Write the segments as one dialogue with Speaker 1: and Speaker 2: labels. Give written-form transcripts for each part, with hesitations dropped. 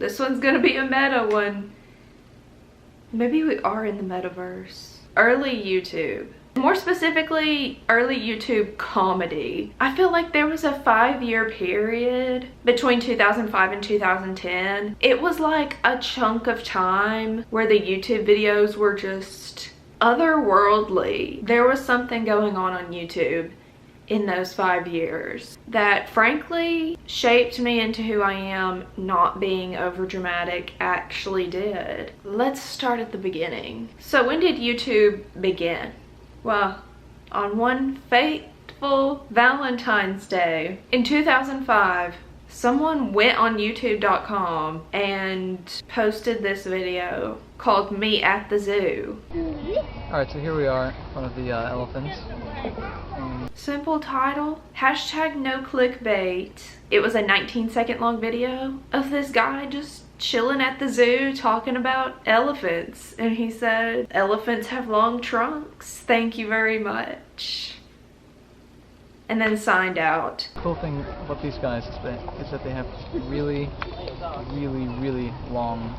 Speaker 1: This one's gonna be a meta one. Maybe we are in the metaverse. Early YouTube. More specifically, early YouTube comedy. I feel like there was a 5-year period between 2005 and 2010. It was like a chunk of time where the YouTube videos were just otherworldly. There was something going on YouTube in those 5 years that frankly shaped me into who I am. Not being over dramatic actually did. Let's start at the beginning. So when did YouTube begin? Well, on one fateful Valentine's Day in 2005, someone went on youtube.com and posted this video called Me at the Zoo.
Speaker 2: Alright, so here we are in front of the elephants.
Speaker 1: Simple title, hashtag no clickbait. It was a 19-second long video of this guy just chilling at the zoo talking about elephants, and he said, elephants have long trunks, thank you very much, and then signed out.
Speaker 2: The cool thing about these guys is that they have really long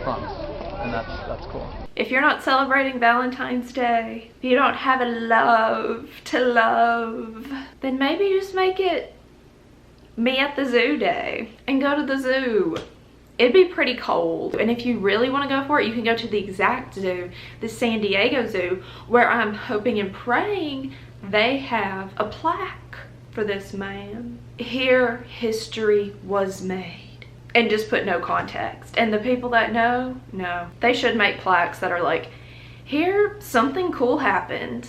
Speaker 2: trunks, and that's cool.
Speaker 1: If you're not celebrating Valentine's Day, if you don't have a love to love, then maybe just make it Me at the Zoo Day and go to the zoo. It'd be pretty cold, and if you really want to go for it, you can go to the exact zoo, the San Diego Zoo, where I'm hoping and praying they have a plaque for this man. Here history was made. And just put no context. And the people that know, they should make plaques that are like, here something cool happened.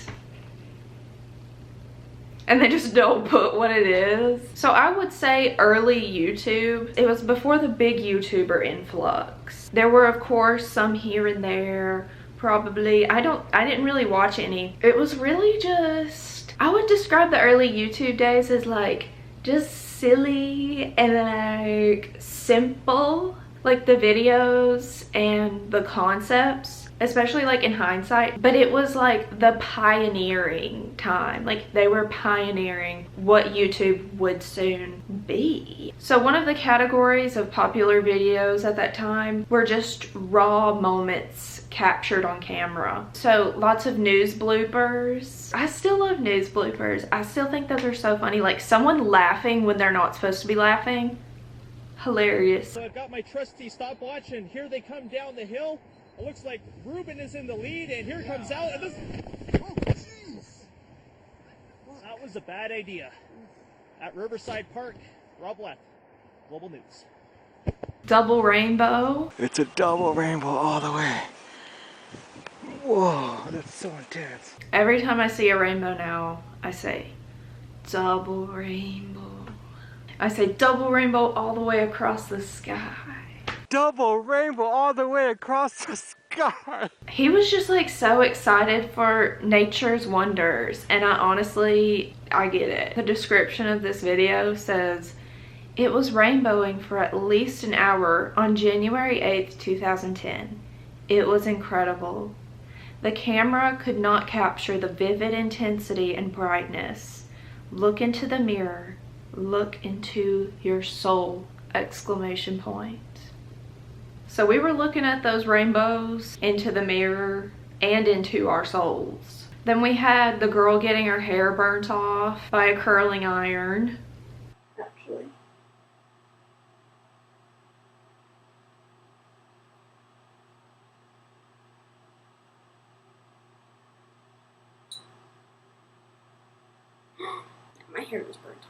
Speaker 1: And they just don't put what it is. So I would say early YouTube, it was before the big YouTuber influx. There were of course some here and there, probably. I didn't really watch any. It was really just, I would describe the early YouTube days as like just silly and like simple, like the videos and the concepts, especially like in hindsight. But it was like the pioneering time, like they were pioneering what YouTube would soon be. So one of the categories of popular videos at that time were just raw moments captured on camera. So lots of news bloopers. I still love news bloopers. I still think those are so funny. Like someone laughing when they're not supposed to be laughing. Hilarious.
Speaker 3: So I've got my trusty stopwatch, and here they come down the hill. It looks like Ruben is in the lead, and here comes out. And this... Oh, jeez. That was a bad idea. At Riverside Park, Rob Lett, Global News.
Speaker 1: Double rainbow.
Speaker 4: It's a double rainbow all the way. Whoa, that's so intense.
Speaker 1: Every time I see a rainbow now, I say, double rainbow. I say double rainbow all the way across the sky.
Speaker 4: Double rainbow all the way across the sky.
Speaker 1: He was just like so excited for nature's wonders, and I get it. The description of this video says, it was rainbowing for at least an hour on January 8th, 2010. It was incredible. The camera could not capture the vivid intensity and brightness. Look into the mirror. Look into your soul! Exclamation point. So we were looking at those rainbows into the mirror and into our souls. Then we had the girl getting her hair burnt off by a curling iron. Actually. My hair was burnt off.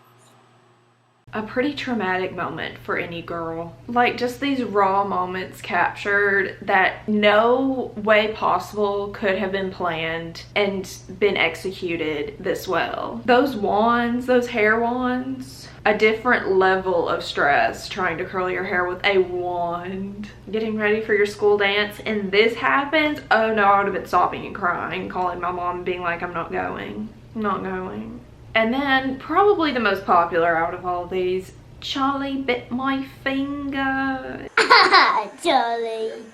Speaker 1: A pretty traumatic moment for any girl. Like just these raw moments captured that no way possible could have been planned and been executed this well. Those wands, those hair wands, a different level of stress trying to curl your hair with a wand. Getting ready for your school dance and this happens, oh no, I would have been sobbing and crying, calling my mom and being like, I'm not going. I'm not going. And then probably the most popular out of all of these, Charlie bit my finger.
Speaker 5: Charlie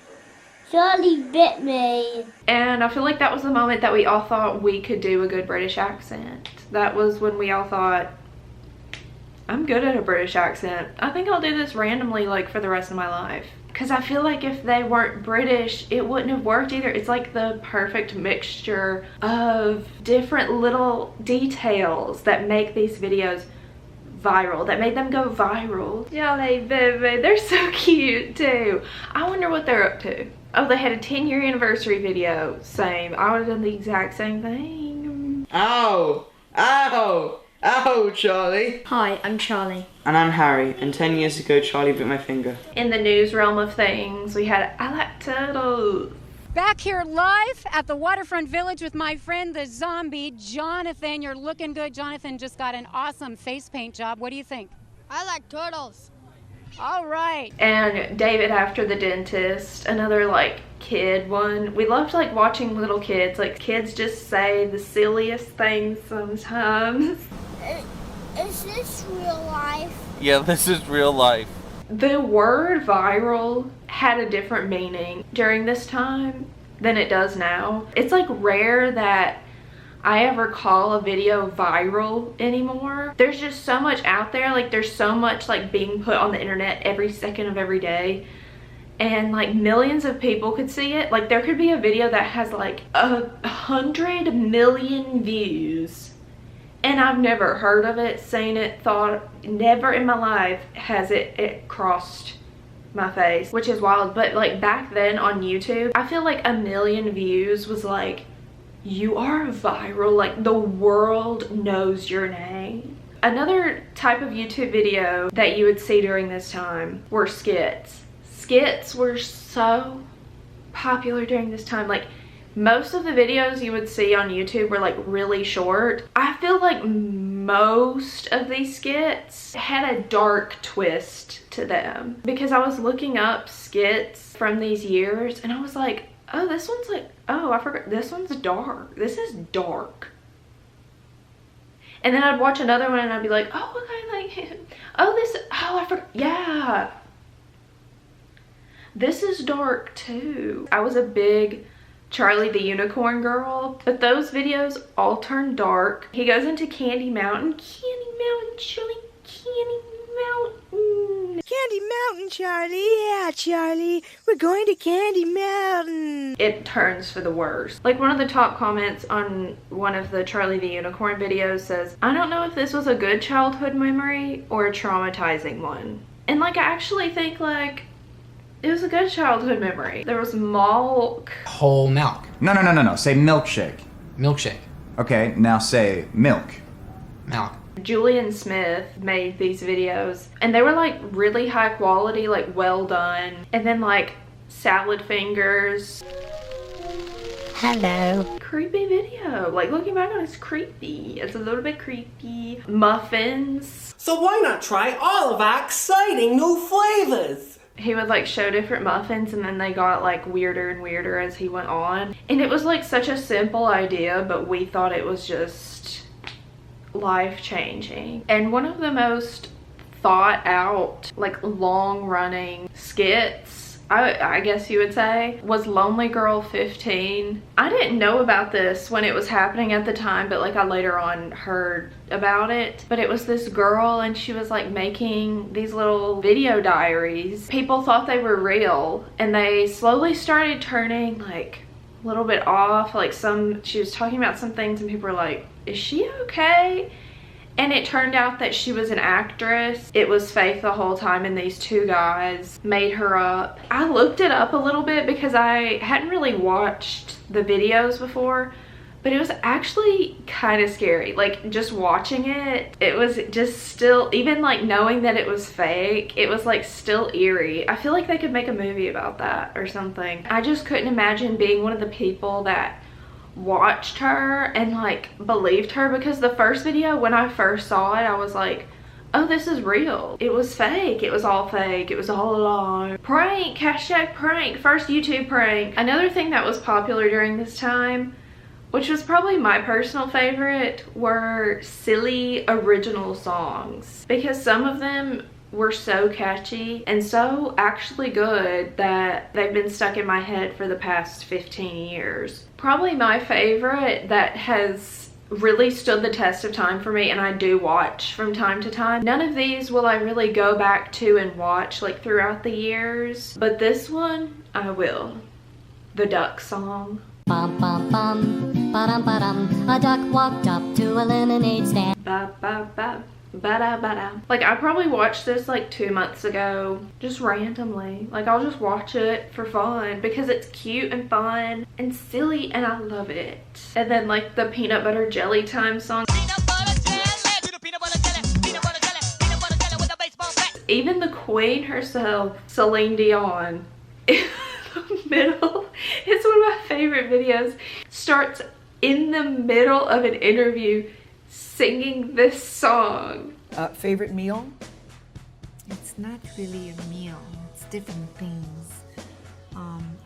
Speaker 5: bit me.
Speaker 1: And I feel like that was the moment that we all thought we could do a good British accent. That was when we all thought, I'm good at a British accent. I think I'll do this randomly like for the rest of my life. Because I feel like if they weren't British, it wouldn't have worked either. It's like the perfect mixture of different little details that make these videos viral, that made them go viral. Jolly baby, they're so cute too. I wonder what they're up to. Oh, they had a 10-year anniversary video. Same. I would have done the exact same thing.
Speaker 6: Ow! Ow! Ow, Charlie!
Speaker 5: Hi, I'm Charlie.
Speaker 6: And I'm Harry, and 10 years ago Charlie bit my finger.
Speaker 1: In the news realm of things, we had I like turtles.
Speaker 7: Back here live at the Waterfront Village with my friend the zombie, Jonathan. You're looking good. Jonathan just got an awesome face paint job. What do you think?
Speaker 5: I like turtles.
Speaker 7: All right.
Speaker 1: And David After the Dentist, another like kid one. We loved like watching little kids. Like kids just say the silliest things sometimes.
Speaker 5: Is this real life?
Speaker 4: Yeah, this is real life.
Speaker 1: The word viral had a different meaning during this time than it does now. It's like rare that I ever call a video viral anymore. There's just so much out there. Like there's so much like being put on the internet every second of every day. And like millions of people could see it. Like there could be a video that has like 100 million views. And I've never heard of it, seen it, thought, never in my life has it crossed my face, which is wild. But like back then on YouTube, I feel like 1 million views was like, you are viral, like the world knows your name. Another type of YouTube video that you would see during this time were skits. Skits were so popular during this time. Like most of the videos you would see on YouTube were like really short. I feel like most of these skits had a dark twist to them because I was looking up skits from these years and I was like, oh, this one's like, oh, I forgot, this one's dark. This is dark. And then I'd watch another one and I'd be like, oh, okay, like, oh, this, oh, I forgot, yeah. This is dark too. I was a big Charlie the Unicorn girl, but those videos all turned dark. He goes into Candy Mountain. Candy Mountain, Charlie, Candy Mountain.
Speaker 8: Candy Mountain, Charlie. Yeah, Charlie. We're going to Candy Mountain.
Speaker 1: It turns for the worst. Like one of the top comments on one of the Charlie the Unicorn videos says, I don't know if this was a good childhood memory or a traumatizing one. And like I actually think like it was a good childhood memory. There was milk.
Speaker 9: Whole milk.
Speaker 10: No. Say milkshake.
Speaker 9: Milkshake.
Speaker 10: Okay, now say milk.
Speaker 9: Milk.
Speaker 1: Julian Smith made these videos and they were like really high quality, like well done. And then like salad fingers.
Speaker 8: Hello.
Speaker 1: Creepy video. Like looking back on it, it's creepy. It's a little bit creepy. Muffins.
Speaker 11: So why not try all of our exciting new flavors?
Speaker 1: He would like show different muffins and then they got like weirder and weirder as he went on. And it was like such a simple idea, but we thought it was just life-changing. And one of the most thought out, like long-running skits, I guess you would say, was Lonely Girl 15. I didn't know about this when it was happening at the time, but like I later on heard about it. But it was this girl and she was like making these little video diaries. People thought they were real and they slowly started turning like a little bit off. Like she was talking about some things and people were like, is she okay? And it turned out that she was an actress. It was fake the whole time and these two guys made her up. I looked it up a little bit because I hadn't really watched the videos before, but it was actually kind of scary. Like just watching it, it was just still, even like knowing that it was fake, it was like still eerie. I feel like they could make a movie about that or something. I just couldn't imagine being one of the people that watched her and like believed her, because the first video when I first saw it I was like, oh, this is real. It was fake. It was all fake. It was all a lie. Prank, hashtag prank, first YouTube prank. Another thing that was popular during this time, which was probably my personal favorite, were silly original songs, because some of them were so catchy and so actually good that they've been stuck in my head for the past 15 years. Probably my favorite that has really stood the test of time for me, and I do watch from time to time. None of these will I really go back to and watch like throughout the years, but this one I will. The duck song.
Speaker 12: Bum, bum, bum, ba-dum, ba-dum. A duck walked up to a lemonade stand.
Speaker 1: Ba, ba, ba. Ba-da, ba-da. Like, I probably watched this like 2 months ago, just randomly. Like, I'll just watch it for fun because it's cute and fun and silly, and I love it. And then like the peanut butter jelly time song. Even the queen herself, Celine Dion, in the middle, it's one of my favorite videos, starts in the middle of an interview singing this song.
Speaker 13: Favorite meal?
Speaker 14: It's not really a meal. It's different things.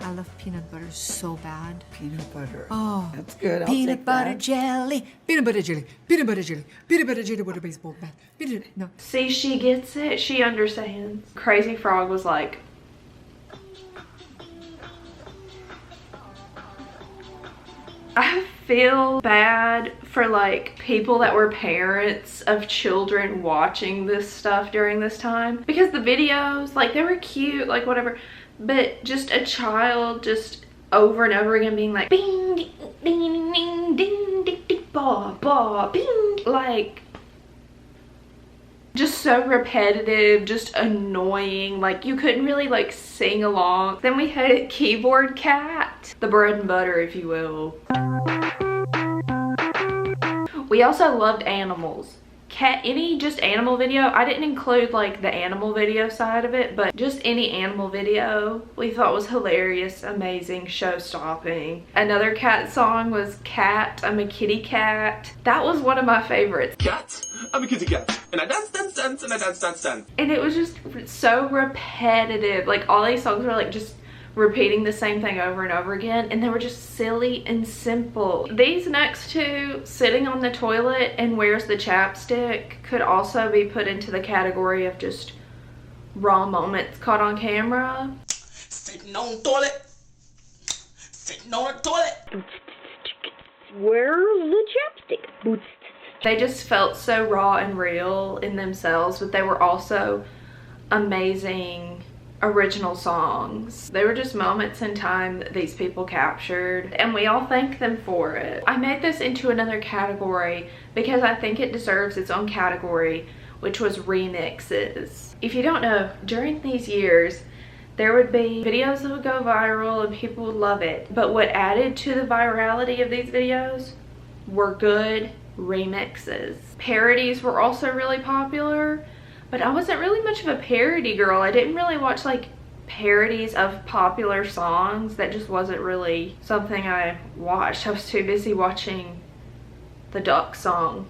Speaker 14: I love peanut butter so bad.
Speaker 13: Peanut butter.
Speaker 14: Oh,
Speaker 13: that's good. I'll
Speaker 14: peanut
Speaker 13: take
Speaker 14: butter
Speaker 13: that.
Speaker 14: jelly. Peanut butter jelly. Peanut butter jelly. Peanut butter jelly with a baseball bat. No.
Speaker 1: See, she gets it. She understands. Crazy Frog was like, I feel bad for like people that were parents of children watching this stuff during this time, because the videos, like, they were cute, like whatever, but just a child just over and over again being like bing ding ding ding ding ding ding ba ba bing, like just so repetitive, just annoying. Like, you couldn't really like sing along. Then we had Keyboard Cat, the bread and butter, if you will. We also loved animals. Any just animal video. I didn't include like the animal video side of it, but just any animal video we thought was hilarious, amazing, show-stopping. Another cat song was Cat, I'm a Kitty Cat. That was one of my favorites.
Speaker 15: Cat, I'm a kitty cat, and I dance, dance, dance, and I dance, dance, dance.
Speaker 1: And it was just so repetitive. Like, all these songs were like just repeating the same thing over and over again, and they were just silly and simple. These next two, Sitting on the Toilet and Where's the Chapstick, could also be put into the category of just raw moments caught on camera.
Speaker 15: Sitting on the toilet. Sitting on the toilet.
Speaker 8: Where's the chapstick?
Speaker 1: They just felt so raw and real in themselves, but they were also amazing original songs. They were just moments in time that these people captured, and we all thank them for it. I made this into another category because I think it deserves its own category, which was remixes. If you don't know, during these years there would be videos that would go viral and people would love it, but what added to the virality of these videos were good remixes. Parodies were also really popular, but I wasn't really much of a parody girl. I didn't really watch like parodies of popular songs. That just wasn't really something I watched. I was too busy watching the duck song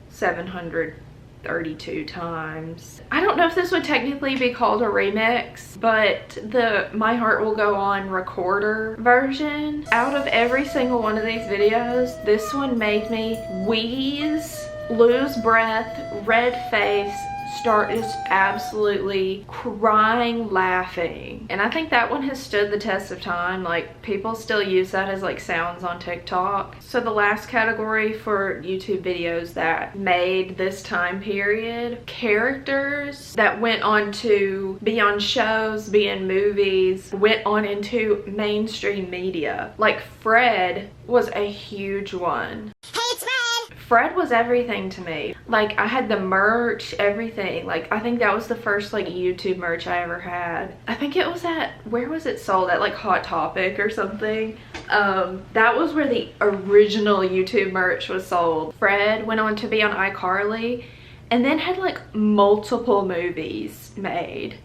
Speaker 1: 732 times. I don't know if this would technically be called a remix, but the My Heart Will Go On recorder version, out of every single one of these videos, this one made me wheeze, lose breath, red face, start just absolutely crying laughing. And I think that one has stood the test of time. Like, people still use that as like sounds on TikTok. So the last category for YouTube videos that made this time period, characters that went on to be on shows, be in movies, went on into mainstream media. Like, Fred was a huge one.
Speaker 5: Hey, it's Fred!
Speaker 1: Fred was everything to me. Like, I had the merch, everything. Like, I think that was the first like YouTube merch I ever had. I think it was at, where was it sold? At like Hot Topic or something. That was where the original YouTube merch was sold. Fred went on to be on iCarly and then had like multiple movies made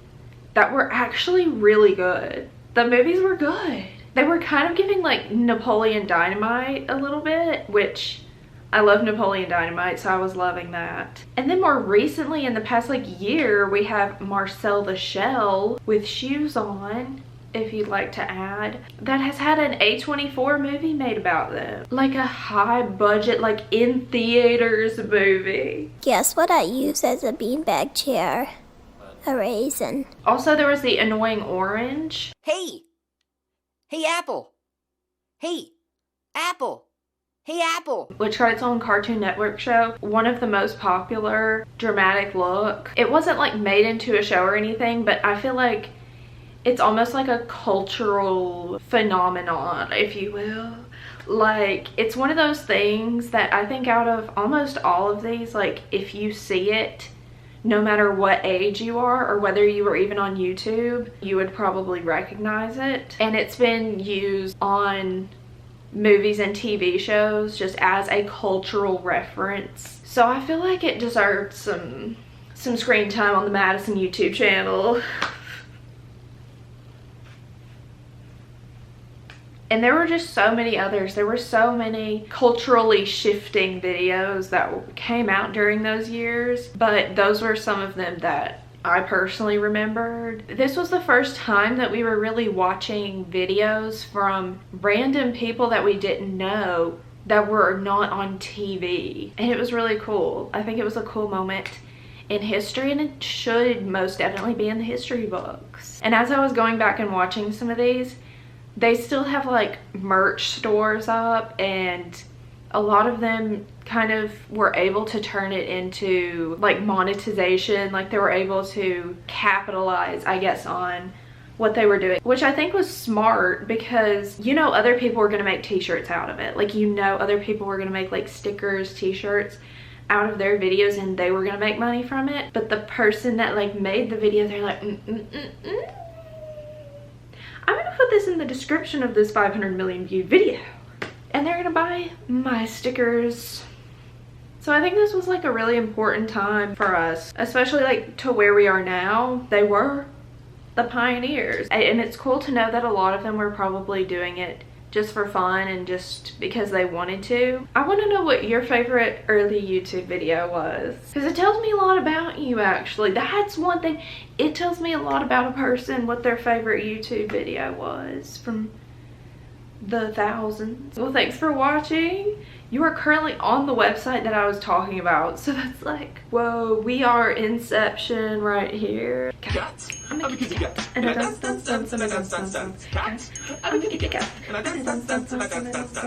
Speaker 1: that were actually really good. The movies were good. They were kind of giving like Napoleon Dynamite a little bit, which I love Napoleon Dynamite, so I was loving that. And then more recently, in the past like year, we have Marcel the Shell with Shoes On, if you'd like to add, that has had an A24 movie made about them. Like a high budget, like in theaters movie.
Speaker 5: Guess what I use as a beanbag chair? A raisin.
Speaker 1: Also, there was the Annoying Orange.
Speaker 11: Hey! Hey, Apple! Hey! Apple!
Speaker 8: Hey, Apple.
Speaker 1: which got its own Cartoon Network show. One of the most popular, Dramatic Look. It wasn't like made into a show or anything, but I feel like it's almost like a cultural phenomenon, if you will. Like, it's one of those things that I think out of almost all of these, like, if you see it, no matter what age you are or whether you were even on YouTube, you would probably recognize it. And it's been used on movies and TV shows just as a cultural reference. So I feel like it deserves some screen time on the Maddison YouTube channel. And there were just so many others. There were so many culturally shifting videos that came out during those years, but those were some of them that I personally remembered. This was the first time that we were really watching videos from random people that we didn't know that were not on TV. And it was really cool. I think it was a cool moment in history, and it should most definitely be in the history books. And as I was going back and watching some of these, they still have like merch stores up, and a lot of them kind of were able to turn it into like monetization. Like they were able to capitalize, I guess, on what they were doing, which I think was smart, because you know other people were going to make t-shirts out of it. Like, you know, other people were going to make like stickers, t-shirts out of their videos, and they were going to make money from it. But the person that like made the video, they're like, I'm gonna put this in the description of this 500 million viewed video, and they're gonna buy my stickers. So I think this was like a really important time for us, especially like to where we are now. They were the pioneers, and it's cool to know that a lot of them were probably doing it just for fun and just because they wanted to. I want to know what your favorite early YouTube video was, because it tells me a lot about you, actually. That's one thing. It tells me a lot about a person, what their favorite YouTube video was from the thousands. Well, thanks for watching. You are currently on the website that I was talking about, so that's like, whoa, we are Inception right here. Cats. I'm a kitty cat. And I dance, dance, dance, and I dance, dance, dance. Cats. I'm a kitty cat. And I dance, dance, dance, and I dance, dance, dance.